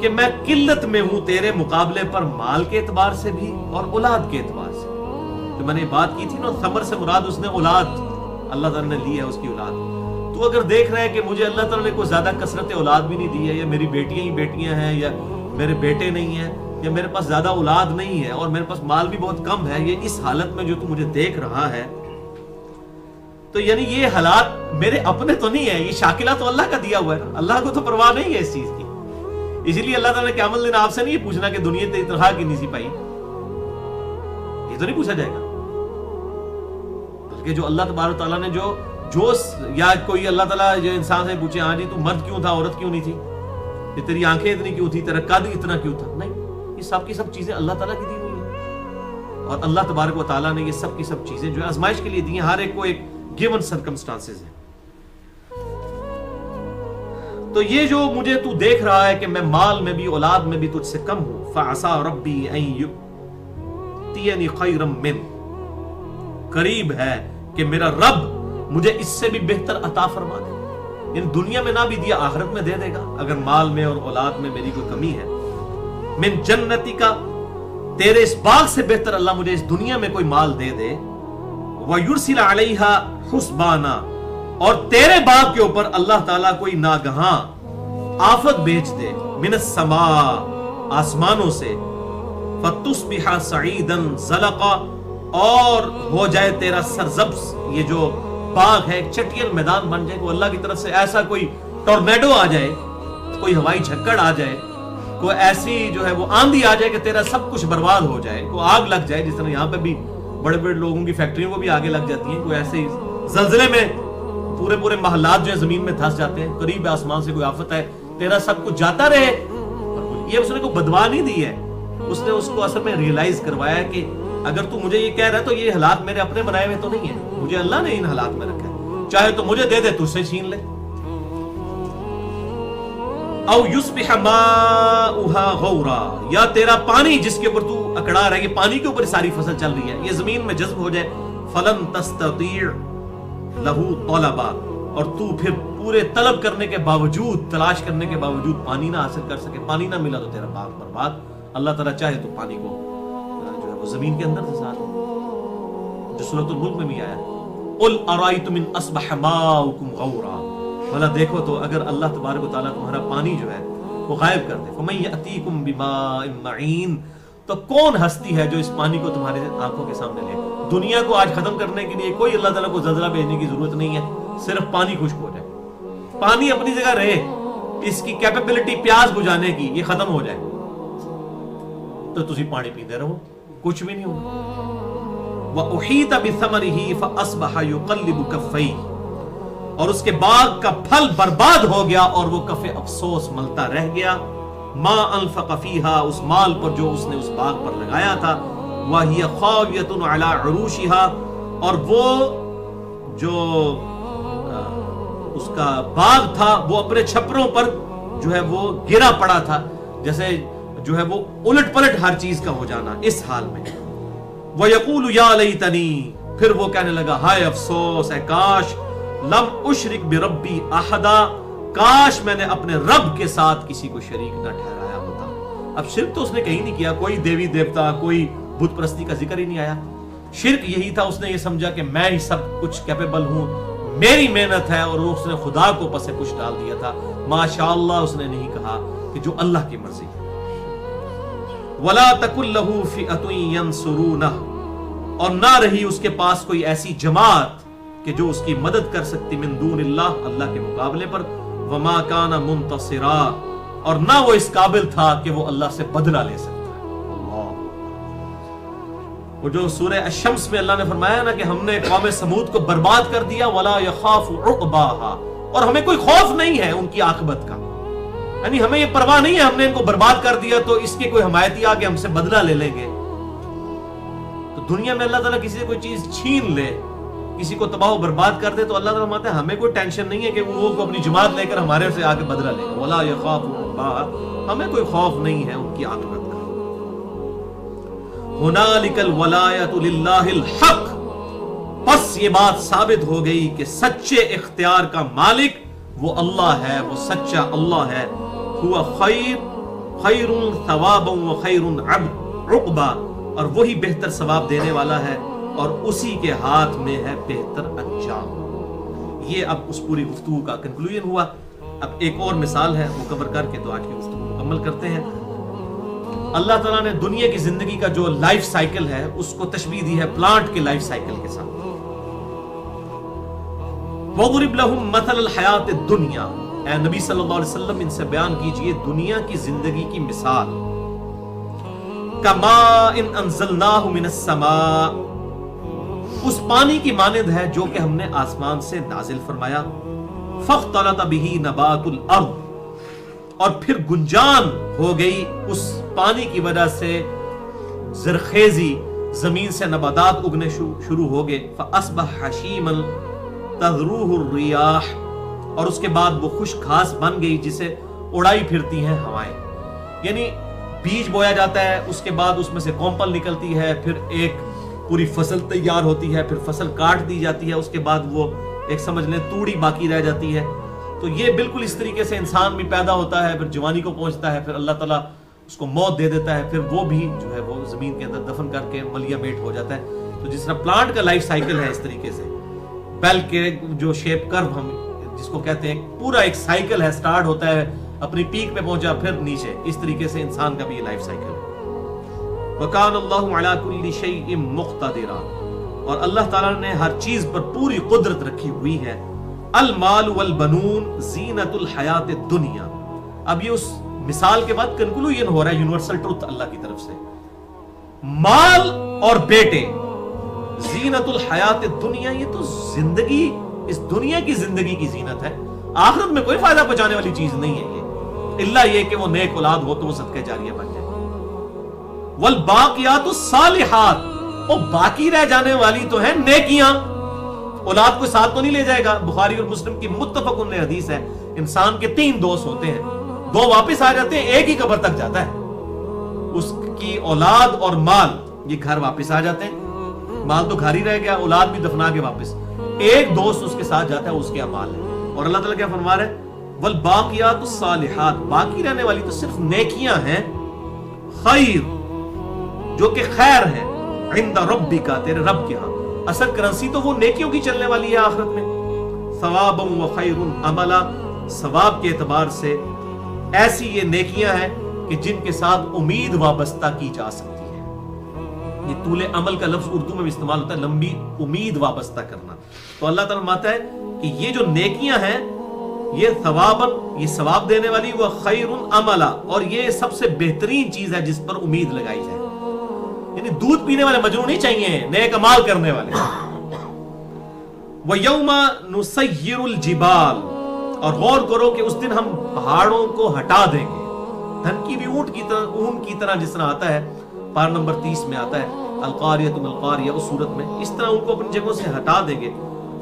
A: کہ میں قلت میں ہوں تیرے مقابلے پر, مال کے اعتبار سے بھی اور اولاد کے اعتبار سے. تو میں نے بات کی تھی نا, ثمر سے مراد اس نے اولاد, اللہ تعالیٰ نے لی ہے اس کی اولاد. تو اگر دیکھ رہا ہے کہ مجھے اللہ تعالیٰ نے کوئی زیادہ کثرت اولاد بھی نہیں دی ہے, یا میری بیٹیاں ہی بیٹیاں ہیں, یا میرے بیٹے نہیں ہیں, یا میرے پاس زیادہ اولاد نہیں ہے, اور میرے پاس مال بھی بہت کم ہے, یہ اس حالت میں جو تو مجھے دیکھ رہا ہے, تو یعنی یہ حالات میرے اپنے تو نہیں ہے, یہ شاکلہ تو اللہ کا دیا ہوا ہے. اللہ کو تو پرواہ نہیں ہے اس چیز کی. اسی لیے اللہ تعالیٰ نے قیامت دن آپ سے نہیں پوچھنا کہ دنیا تے تنخواہ کی نہیں سی پائی, یہ تو نہیں پوچھا جائے گا. بلکہ جو اللہ تبارک و تعالیٰ نے جو جو یا کوئی اللہ تعالیٰ جو انسان سے پوچھے ہاں جی تو مرد کیوں تھا عورت کیوں نہیں تھی، یہ تیری آنکھیں اتنی کیوں تھی، تیرا قد اتنا کیوں تھا، نہیں، یہ سب کی سب چیزیں اللہ تعالیٰ کی دی ہوئی ہیں، اور اللہ تبارک و تعالیٰ نے یہ سب کی سب چیزیں جو ہے آزمائش کے لیے دی ہیں، ہر ایک کو ایک گیون سرکمسٹانسز ہیں۔ تو یہ جو مجھے تو دیکھ رہا ہے کہ میں مال میں بھی اولاد میں بھی تجھ سے کم ہوں، فَعَسَىٰ رَبِّي أَن يُؤْتِيَنِي خَيْرًا مِّنْهُ، قریب ہے کہ میرا رب مجھے اس سے بھی بہتر عطا فرما دے، ان دنیا میں نہ بھی دیا آخرت میں دے دے گا اگر مال میں اور اولاد میں میری کوئی کمی ہے، من جنتی کا، تیرے اس باغ سے بہتر اللہ مجھے اس دنیا میں کوئی مال دے دے، وَيُرْسِلَ عَلَيْهَا حُسْبَانًا، اور تیرے باغ کے اوپر اللہ تعالیٰ کوئی ناگہاں آفت بھیج دے، من السماء، آسمانوں سے، فَتُصْبِحَ صَعِيدًا زَلَقًا، اور ہو جائے تیرا سرزبز، یہ جو باغ ہے ایک چٹیل میدان بن جائے، کوئی اللہ کی طرف سے ایسا کوئی ٹورنیڈو آ جائے، کوئی ہوائی جھکڑ آ جائے، کوئی ایسی جو ہے وہ آندھی آ جائے کہ تیرا سب کچھ برباد ہو جائے، کوئی آگ لگ جائے، جس طرح یہاں پہ بھی بڑے بڑے لوگوں کی فیکٹریوں کو بھی آگے لگ جاتی ہیں، کوئی ایسے زلزلے میں پورے پورے محلات جو ہے زمین میں دھس جاتے ہیں، قریب آسمان سے کوئی آفت ہے، تیرا سب کچھ جاتا رہے، یہ اس نے کوئی بدوا نہیں دی ہے، اس نے اس کو اصل میں ریئلائز کروایا ہے کہ اگر تو مجھے یہ کہہ رہا ہے تو یہ حالات میرے اپنے بنائے ہوئے تو نہیں ہیں، مجھے اللہ نے ان حالات میں رکھا ہے، چاہے تو مجھے دے دے تو سے چھین لے، او یصبح ماؤها غورا، یا تیرا پانی جس کے اوپر تو اکڑا رہا ہے، یہ پانی کے اوپر ساری فصل چل رہی ہے، یہ زمین میں جذب ہو جائے، فلن تستطيع له طلبا، اور تو پھر پورے طلب کرنے کے باوجود، تلاش کرنے کے باوجود پانی نہ حاصل کر سکے، پانی نہ ملا تو تیرا باغ برباد، اللہ تعالیٰ چاہے تو پانی کو جو ہے وہ زمین کے اندر دھسا دے، جو سورۃ الملک میں بھی آیا ہے، قل ارائیتم ان اصبح ماؤکم غورا، بھلا دیکھو تو اگر اللہ تبارک و تعالیٰ تمہارا پانی جو ہے وہ غائب کر دے، فمن یأتیکم بماء معین، تو کون ہستی ہے جو اس پانی کو تمہارے آنکھوں کے سامنے لے؟ دنیا کو آج ختم کرنے کے لیے کوئی اللہ تعالیٰ کو زلزلہ بھیجنے کی ضرورت نہیں ہے، صرف پانی خشک ہو جائے، پانی اپنی جگہ رہے، اس کی کیپیبلٹی پیاس بجھانے کی یہ ختم ہو جائے تو تسی پانی پیتے رہو، کچھ بھی نہیں ہوگا۔ وَأُحِيطَ بِثَمَرِهِ فَأَصْبَحَ يُقَلِّبُ كَفَّيْهِ، اور اس کے باغ کا پھل برباد ہو گیا اور وہ کف افسوس ملتا رہ گیا، ما انفق فیہا، اس مال پر جو اس نے اس باغ پر لگایا تھا، وَهِيَ خَاوِيَةٌ عَلَى عُرُوشِهَا، اور وہ جو اس کا باغ تھا وہ اپنے چھپروں پر جو ہے وہ گرا پڑا تھا، جیسے جو ہے وہ الٹ پلٹ ہر چیز کا ہو جانا اس حال میں، وَيَقُولُ يَا لَيْتَنِي، پھر وہ کہنے لگا ہائے افسوس، اے کاش، لم اشرک بربی احدا، کاش میں نے اپنے رب کے ساتھ کسی کو شریک نہ ٹھہرایا ہوتا۔ اب شرک تو اس نے کہیں نہیں کیا، کوئی دیوی دیوتا، کوئی بت پرستی کا ذکر ہی نہیں آیا، شرک یہی تھا، اس نے یہ سمجھا کہ میں ہی سب کچھ کیپیبل ہوں، میری محنت ہے، اور اس نے خدا کو پس پش ڈال دیا تھا، ماشاءاللہ اس نے نہیں کہا کہ جو اللہ کی مرضی ہے۔ وَلَا تَكُن لَهُ فِئَةٌ يَنْصُرُونَهُ، اور نہ رہی اس کے پاس کوئی ایسی جماعت کہ جو اس کی مدد کر سکتی، من دون اللہ، اللہ کے مقابلے پر، وَمَا كَانَ مُنْتَصِرًا، اور نہ وہ اس قابل تھا کہ وہ اللہ سے بدلہ لے سکتا ہے۔ اللہ، وہ جو سورہ الشمس میں اللہ نے فرمایا نا کہ ہم نے قوم سمود کو برباد کر دیا، وَلَا يَخَافُ عُقْبَاهَا، اور ہمیں کوئی خوف نہیں ہے ان کی عاقبت کا، یعنی ہمیں یہ پرواہ نہیں ہے، ہم نے ان کو برباد کر دیا تو اس کے کوئی حمایتی آ کے ہم سے بدلہ لے لیں گے۔ تو دنیا میں اللہ تعالیٰ کسی سے کوئی چیز چھین لے، کسی کو تباہ و برباد کر دے، تو اللہ تعالیٰ فرماتا ہے ہمیں کوئی ٹینشن نہیں ہے کہ وہ اپنی جماعت لے کر ہمارے سے آ کے بدلہ لے گا، وَلَا يَخَافُ عُقْبَاهَا، ہمیں کوئی خوف نہیں ہے ان کی عاقبت کا۔ هُنَالِكَ الْوَلَایَةُ لِلَّهِ الْحَقِّ، پس یہ بات ثابت ہو گئی کہ سچے اختیار کا مالک وہ اللہ ہے، وہ سچا اللہ ہے، هُوَ خَيْرٌ ثَوَابًا وَخَيْرٌ عُقْبًا، اور وہی بہتر ثواب دینے والا ہے اور اسی کے ہاتھ میں ہے بہتر انجام۔ یہ اب اس پوری گفتگو کا کنکلوژن ہوا۔ اب ایک اور مثال ہے وہ کور کر کے تو آج کی گفتگو مکمل کرتے ہیں۔ اللہ تعالیٰ نے دنیا کی زندگی کا جو لائف سائیکل ہے اس کو تشبیہ دی ہے پلانٹ کے لائف سائیکل کے ساتھ۔ وَضْرِبْ لَهُمْ مَثَلَ الْحَيَاةِ الدُّنْيَا، اے نبی صلی اللہ علیہ وسلم ان سے بیان کیجئے دنیا کی زندگی کی مثال، کَمَاءٍ أَنزَلْنَاهُ مِنَ السَّمَاءِ، اس پانی کی مانند ہے جو کہ ہم نے آسمان سے نازل فرمایا. فاختلط به نبات الارض، اور پھر گنجان ہو گئی اس پانی کی وجہ سے زرخیزی، زمین سے نباتات اگنے شروع ہو گئے. فاصبح حشیما تذروه الرياح، اور اس کے بعد وہ خشک گھاس بن گئی جسے اڑائی پھرتی ہیں ہوائیں. یعنی بیج بویا جاتا ہے، اس کے بعد اس میں سے کومپل نکلتی ہے، پھر ایک پوری فصل تیار ہوتی ہے، پھر فصل کاٹ دی جاتی ہے، اس کے بعد وہ ایک سمجھ لیں توڑی باقی رہ جاتی ہے. تو یہ بالکل اس طریقے سے انسان بھی پیدا ہوتا ہے، پھر جوانی کو پہنچتا ہے، پھر اللہ تعالیٰ اس کو موت دے دیتا ہے، پھر وہ بھی جو ہے وہ زمین کے اندر دفن کر کے ملیا میٹ ہو جاتا ہے. تو جس طرح پلانٹ کا لائف سائیکل ہے، اس طریقے سے بیل کے جو شیپ کرو ہم جس کو کہتے ہیں، پورا ایک سائیکل ہے، سٹارٹ ہوتا ہے، اپنی پیک پہ پہنچا، پھر نیچے. اس طریقے سے انسان کا بھی یہ لائف سائیکل ہے. وَكَانَ اللَّهُ عَلَى كُلِّ شَيْءٍ مُقْتَدِرًا، اور اللہ تعالیٰ نے ہر چیز پر پوری قدرت رکھی ہوئی ہے. المال والبنون زینت الحیات الدنیا. اب یہ اس مثال کے بعد کنکلوژن ہو رہا ہے یونیورسل ٹروتھ اللہ کی طرف سے. مال اور بیٹے زینت الحیات الدنیا، یہ تو زندگی، اس دنیا کی زندگی کی زینت ہے. آخرت میں کوئی فائدہ پہنچانے والی چیز نہیں ہے یہ، الا یہ کہ وہ نیک اولاد ہو تو وہ صدقہ جاریہ بن جائے. والباقیات الصالحات، وہ باقی رہ جانے والی تو ہیں نیکیاں. اولاد کو ساتھ تو نہیں لے جائے گا. بخاری اور مسلم کی متفق حدیث ہے، انسان کے 3 دوست ہوتے ہیں، 2 واپس آ جاتے ہیں، ایک ہی قبر تک جاتا ہے. اس کی اولاد اور مال یہ گھر واپس آ جاتے ہیں. مال تو گھر ہی رہ گیا، اولاد بھی دفنا کے واپس. ایک دوست اس کے ساتھ جاتا ہے، اس کے اعمال ہے. اور اللہ تعالیٰ کیا فرما رہے ہیں؟ والباقیات الصالحات، باقی رہنے والی تو صرف نیکیاں ہیں. خیر، جو کہ خیر ہے، عند ربک، تیرے رب کے ہاں. اصل کرنسی تو وہ نیکیوں کی چلنے والی ہے آخرت میں. ثوابا وخیر عملا، ثواب کے اعتبار سے ایسی یہ نیکیاں ہیں کہ جن کے ساتھ امید وابستہ کی جا سکتی ہے. یہ طول عمل کا لفظ اردو میں بھی استعمال ہوتا ہے، لمبی امید وابستہ کرنا. تو اللہ تعالیٰ فرماتا ہے کہ یہ جو نیکیاں ہیں یہ ثوابا، یہ ثواب دینے والی، وہ خیر عملا، اور یہ سب سے بہترین چیز ہے جس پر امید لگائی جائے. یعنی دودھ پینے والے مجنون نہیں چاہیے، نیک اعمال کرنے والے. وَيَوْمَ نُسَيِّرُ الْجِبَالِ، اور غور کرو کہ اس دن ہم پہاڑوں کو ہٹا دیں گے. دھن کی بھی اونٹ کی طرح جس طرح آتا ہے، پارہ نمبر 30 میں آتا ہے القاریۃ ما القاریہ، اس صورت میں اس طرح ان کو اپنی جگہوں سے ہٹا دیں گے.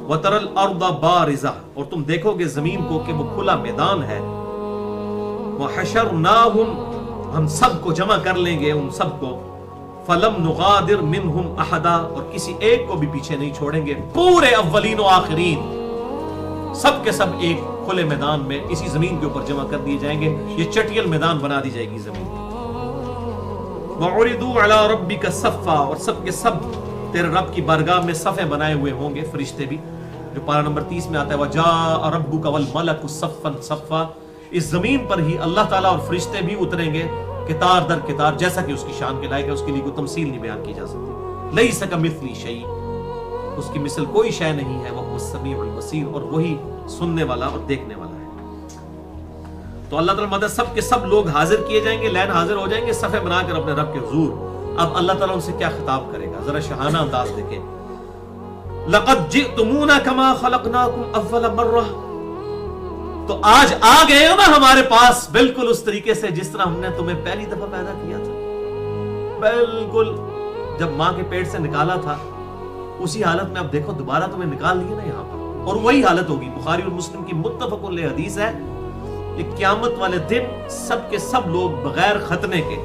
A: وَتَرَى الْأَرْضَ بَارِزَةً، اور تم دیکھو گے زمین کو کہ وہ کھلا میدان ہے. وَحَشَرْنَاهُمْ، ہم سب کو جمع کر لیں گے، ان سب کو. فَلَمْ نُغَادِرْ مِنْهُمْ أَحَدًا، اور کسی ایک کو بھی پیچھے نہیں چھوڑیں گے. پورے اولین و آخرین سب کے سب ایک کھلے میدان میں اسی زمین کے اوپر جمع کر دیے جائیں گے. یہ چٹیل میدان بنا دی جائے گی زمین. وَعُرِضُوا عَلَى رَبِّكَ صَفًّا، اور سب کے سب تیرے رب کی بارگاہ میں صفیں بنائے ہوئے ہوں گے، فرشتے بھی، جو پارہ نمبر 30 میں آتا ہے وَجَاءَ رَبُّكَ وَالْمَلَكُ صَفًّا صَفًّا. اس زمین پر ہی اللہ تعالیٰ اور فرشتے بھی اتریں گے قطار در قطار، جیسا کہ اس کی شان کے لائق ہے. اس کے لیے کوئی تمثیل نہیں بیان کی جا سکتی. لَيْسَ كَمِثْلِهِ شَيْءٌ، اس کی مثل کوئی شے نہیں ہے. وَهُوَ السَّمِيعُ الْبَصِيرُ، اور وہی سننے والا اور دیکھنے والا ہے. تو اللہ تعالیٰ مدد سب کے سب لوگ حاضر کیے جائیں گے، لین حاضر ہو جائیں گے صفیں بنا کر اپنے رب کے حضور. اب اللہ تعالیٰ ان سے کیا خطاب کرے گا، ذرا شہانہ انداز دیکھیں. لَقَدْ جِئْتُمُونَا كَمَا خَلَقْنَاكُمْ أَوَّلَ مَرَّةٍ، تو آج آ گئے ہو نا ہمارے پاس بالکل اس طریقے سے جس طرح ہم نے تمہیں پہلی دفعہ پیدا کیا تھا. بالکل جب ماں کے پیٹ سے نکالا تھا اسی حالت میں اب دیکھو دوبارہ تمہیں نکال لیا نا یہاں پر، اور وہی حالت ہوگی. بخاری اور مسلم کی متفق حدیث ہے کہ قیامت والے دن سب کے سب لوگ بغیر ختنے کے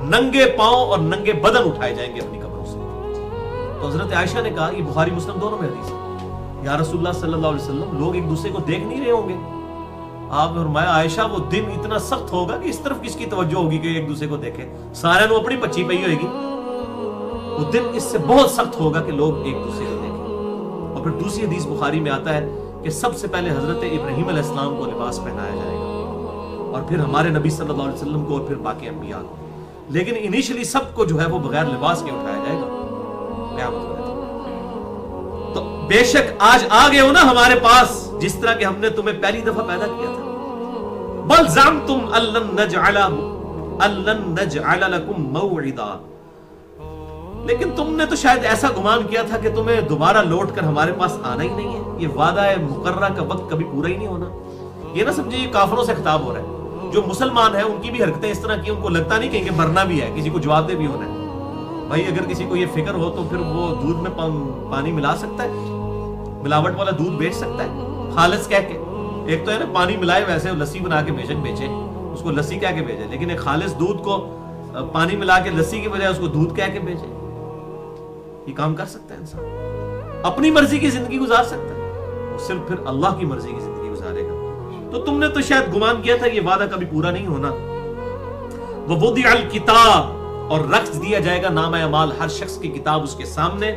A: ننگے پاؤں اور ننگے بدن اٹھائے جائیں گے اپنی قبروں سے. تو حضرت عائشہ نے کہا، یہ بخاری مسلم دونوں میں حدیث ہے، یا رسول اللہ صلی اللہ علیہ وسلم لوگ ایک دوسرے کو دیکھ نہیں رہے ہوں گے. آپ نے فرمایا عائشہ وہ دن اتنا سخت ہوگا کہ اس طرف کس کی توجہ ہوگی کہ ایک دوسرے کو دیکھے، سارے نے اپنی پچی پئی ہوئے گی. وہ دن اس سے بہت سخت ہوگا کہ لوگ ایک دوسرے کو دیکھیں. اور پھر دوسری حدیث بخاری میں آتا ہے کہ سب سے پہلے حضرت ابراہیم علیہ السلام کو لباس پہنایا جائے گا، اور پھر ہمارے نبی صلی اللہ علیہ وسلم کو، اور پھر باقی انبیاء کو. لیکن انیشلی سب کو جو ہے وہ بغیر لباس کے اٹھایا جائے گا قیامت والے دن. تو بے شک آج آ گئے ہو نا ہمارے پاس جس طرح کہ ہم نے تمہیں پہلی دفعہ پیدا کیا تھا. بل زعمتم ان لن نجعل لكم موعدا، لیکن تم نے تو شاید ایسا گمان کیا تھا کہ تمہیں دوبارہ لوٹ کر ہمارے پاس آنا ہی نہیں ہے، یہ وعدہ مقررہ کا وقت کبھی پورا ہی نہیں ہونا۔ یہ نہ سمجھے یہ کافروں سے خطاب ہو رہا ہے، جو مسلمان ہیں ان کی بھی حرکتیں اس طرح کی، ان کو لگتا نہیں کہ مرنا بھی ہے، کسی کو جواب دے بھی ہونا ہے۔ بھائی اگر کسی کو یہ فکر ہو تو پھر وہ دودھ میں پانی ملا سکتا ہے، ملاوٹ والا دودھ بیچ سکتا ہے خالص کہہ کے؟ ایک تو ہے نا پانی ملائے ویسے لسی بنا کے بیشک بیچے، اس کو لسی کہہ کے بیچے، لیکن ایک خالص دودھ کو پانی ملا کے لسی کی بجائے اس کو دودھ کہہ کے بیچے، یہ کام کر سکتا ہے انسان؟ اپنی مرضی کی زندگی گزار سکتا ہے، وہ صرف پھر اللہ کی مرضی کی زندگی گزارے گا۔ تو تم نے تو شاید گمان کیا تھا یہ وعدہ کبھی پورا نہیں ہونا۔ وَوُضِعَ الْكِتَابُ، اور رکھ دیا جائے گا نامہ اعمال، ہر شخص کی کتاب اس کے سامنے۔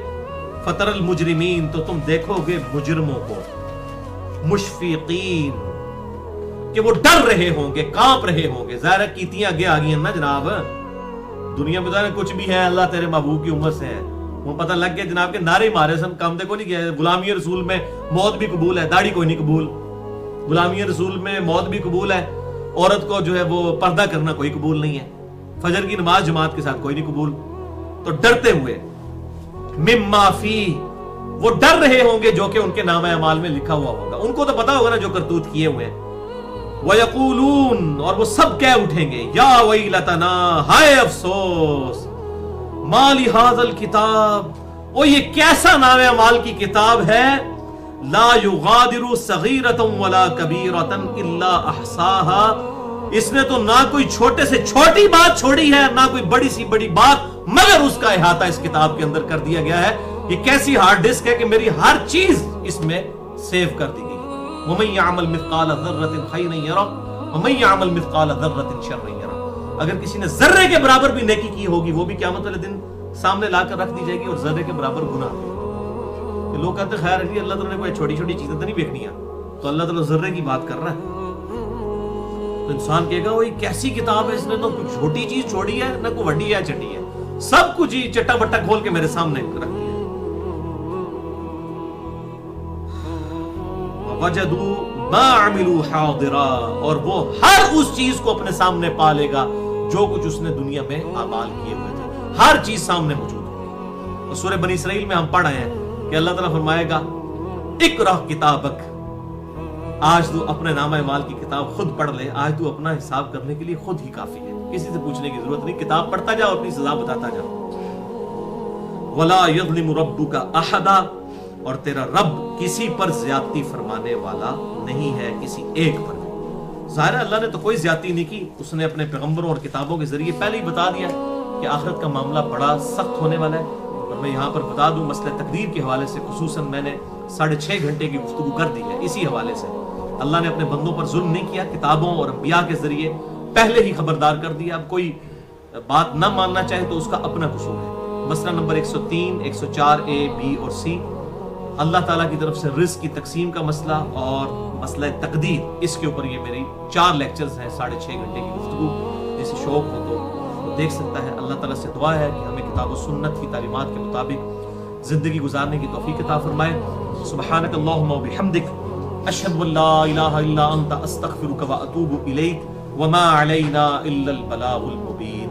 A: فَتَرَى الْمُجْرِمِينَ، تو تم دیکھو گے مجرموں کو، مشفقین، کہ وہ ڈر رہے ہوں گے، کانپ رہے ہوں گے۔ ظاہر کیتیاں آگے آ گئی ہیں نا جناب، دنیا میں ظاہر کچھ بھی ہے اللہ تیرے محبوب کی امت سے ہے، وہ پتہ لگ گیا جناب کے نعرے مارے سن، کام دیکھو نہیں کیا، غلامی رسول میں موت بھی قبول ہے، داڑھی کوئی نہیں قبول، غلامی رسول میں موت بھی قبول ہے، عورت کو جو ہے وہ پردہ کرنا کوئی قبول نہیں ہے، فجر کی نماز جماعت کے ساتھ کوئی نہیں قبول۔ تو ڈرتے ہوئے مما فی، وہ ڈر رہے ہوں گے جو کہ ان کے نامہ اعمال میں لکھا ہوا ہوگا، ان کو تو پتا ہوگا نا جو کرتوت کیے ہوئے ہیں۔ وَيَقُولُونَ، اور وہ سب کہہ اٹھیں گے، یا ویلتنا، ہائے افسوس، ما لِهَذَا الْكِتَابِ، وہ یہ کیسا نامہ اعمال کی کتاب ہے، لا یغادر صغیرۃ ولا کبیرۃ الا احصاها، اس نے تو نہ کوئی چھوٹے سے چھوٹی بات چھوڑی ہے، نہ کوئی بڑی سی بڑی بات، مگر اس کا احاطہ اس کتاب کے اندر کر دیا گیا ہے۔ یہ کیسی ہارڈ ڈسک ہے کہ میری ہر چیز اس میں سیو کر دی گئی۔ وَمَن يَعْمَلْ مِثْقَالَ ذَرَّةٍ خَيْرًا يَرَهُ وَمَن يَعْمَلْ مِثْقَالَ ذَرَّةٍ شَرًّا يَرَهُ، اگر کسی نے ذرے کے برابر بھی نیکی کی ہوگی وہ بھی قیامت والے دن سامنے لا کر رکھ دی جائے گی، اور ذرے کے برابر گناہ۔ لوگ کہتے ہیں خیر ہے اللہ تعالیٰ نے کوئی چھوٹی چھوٹی چیزیں تو نہیں دیکھنی ہیں، تو اللہ تعالیٰ ذرے کی بات کر رہا ہے۔ تو انسان کہے گا وہ کیسی کتاب ہے، اس نے تو کوئی چھوٹی چیز چھوڑی ہے، نہ کوئی وڈی ہے چٹی ہے، سب کچھ ہی چٹا بٹا کھول کے میرے سامنے رکھ دیا۔ وَوَجَدُوا مَا عَمِلُوا حَاضِرًا، اور وہ ہر اس چیز کو اپنے سامنے پا لے گا جو کچھ اس نے دنیا میں اعمال کیے ہوئے تھے، ہر چیز سامنے موجود ہے۔ اور سورہ بنی اسرائیل میں ہم پڑھ آئے ہیں کہ اللہ تعالیٰ فرمائے گا اقرأ کتابک، آج تو اپنے نامہ اعمال کی کتاب خود پڑھ لے، آج تو اپنا حساب کرنے کے لیے خود ہی کافی ہے، کسی سے پوچھنے کی ضرورت نہیں، کتاب پڑھتا جاؤ، اپنی سزا بتاتا جاؤ۔ وَلَا يَظْلِمُ رَبُّكَ أَحَدًا، اور تیرا رب کسی پر زیادتی فرمانے والا نہیں ہے، کسی ایک پر بھی۔ ظاہر اللہ نے تو کوئی زیادتی نہیں کی، اس نے اپنے پیغمبروں اور کتابوں کے ذریعے پہلے ہی بتا دیا کہ آخرت کا معاملہ بڑا سخت ہونے والا ہے۔ اور میں یہاں پر بتا دوں مسئلہ تقدیر کے حوالے سے خصوصاً میں نے 6.5 گھنٹے کی گفتگو کر دی ہے اسی حوالے سے۔ اللہ نے اپنے بندوں پر ظلم نہیں کیا، کتابوں اور انبیاء کے ذریعے پہلے ہی خبردار کر دیا، اب کوئی بات نہ ماننا چاہے تو اس کا اپنا قصور ہے۔ مسئلہ نمبر 103، 104A، B اور C، اللہ تعالیٰ کی طرف سے رزق کی تقسیم کا مسئلہ اور مسئلہ تقدیر، اس کے اوپر یہ میری 4 لیکچرز ہیں، 6.5 گھنٹے کی گفتگو، جسے شوق ہو تو وہ دیکھ سکتا ہے۔ اللہ تعالیٰ سے دعا ہے کہ ہمیں کتاب و سنت کی تعلیمات کے مطابق زندگی گزارنے کی توفیق عطا فرمائے۔ سبحانک اللہم و بحمدک، اشہد ان لا الہ الا انت، استغفرک و اتوب الیک، وما علینا الا البلاغ المبین۔